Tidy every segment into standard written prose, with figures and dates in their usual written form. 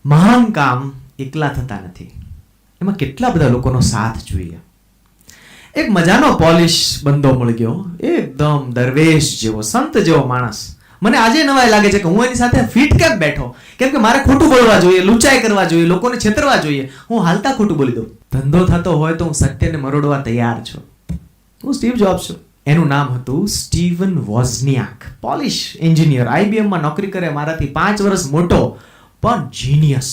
મહાન કામ એકલા થતા નથી, એમાં કેટલા બધા લોકોનો સાથ જોઈએ. એક મજાનો પોલિશ બંદો મળી ગયો, એકદમ દરવેશ જેવો, સંત જેવો માણસ. મને આજે નવાઈ લાગે છે કે હું એની સાથે ફિટ કેમ બેઠો, કેમ કે મારે ખોટું બોલવા જોઈએ, લૂંચાઈ કરવા જોઈએ, લોકોને છેતરવા જોઈએ. હું હાલતા ખોટું બોલી દઉં. ધંધો થતો હોય તો હું સત્યને મરોડવા તૈયાર છું. હું સ્ટીવ જોબ્સ છું. એનું નામ હતું સ્ટીવન વોઝનિયાક. પોલિશ એન્જિનિયર, IBM માં નોકરી કરે, મારાથી 5 વર્ષ મોટો, પણ જીનિયસ.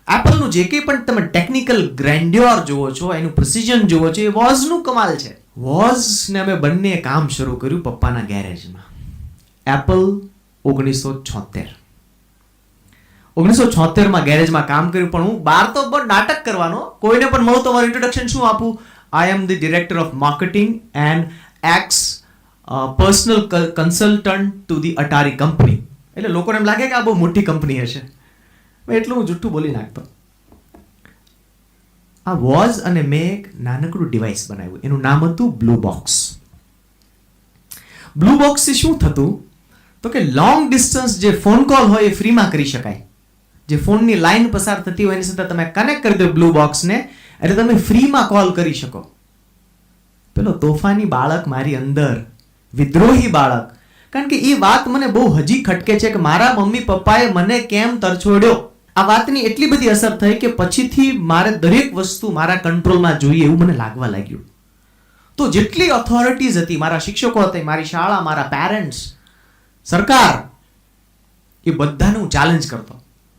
એપલનું જે કંઈ પણ તમે ટેકનિકલ ગ્રેન્ડ્યોર જુઓ છો, એનું પ્રિસિઝન જુઓ છો, એ વોઝનું કમાલ છે. વોઝને અમે બંને કામ શરૂ કર્યું પપ્પાના ગેરેજમાં. એપલ 1976માં ગેરેજમાં કામ કર્યું. પણ હું બહાર તો બહુ નાટક કરવાનો, કોઈને પણ મળું તો મારું ઇન્ટ્રોડક્શન શું આપું? I am the director of marketing and ex personal consultant to the Atari company. એટલે લોકોને એમ લાગે કે આ બહુ મોટી કંપની હશે, એટલું હું જુઠ્ઠું બોલી નાખતો. આ વોઝ અને મેં એક નાનકડું ડિવાઇસ બનાવ્યું, એનું નામ હતું બ્લુ બોક્સ. બ્લુ બોક્સથી શું થતું તો કે લોંગ ડિસ્ટન્સ જે ફોન કોલ હોય એ ફ્રીમાં કરી શકાય. જે ફોનની લાઈન પસાર થતી હોય એની સાથે તમે કનેક્ટ કરી દો બ્લુ બોક્સને, એટલે તમે ફ્રીમાં કોલ કરી શકો. પેલો તોફાની બાળક મારી અંદર, વિદ્રોહી બાળક, કારણ કે એ વાત મને બહુ હજી ખટકે છે કે મારા મમ્મી પપ્પાએ મને કેમ તરછોડ્યો. આ વાતની એટલી બધી અસર થઈ કે પછીથી મારે દરેક વસ્તુ મારા કંટ્રોલમાં જોઈએ એવું મને લાગવા લાગ્યું. તો જેટલી ઓથોરિટીઝ હતી, મારા શિક્ષકો હતા, મારી શાળા, મારા પેરેન્ટ્સ, સરકાર, એ બધાને હું ચેલેન્જ કરતો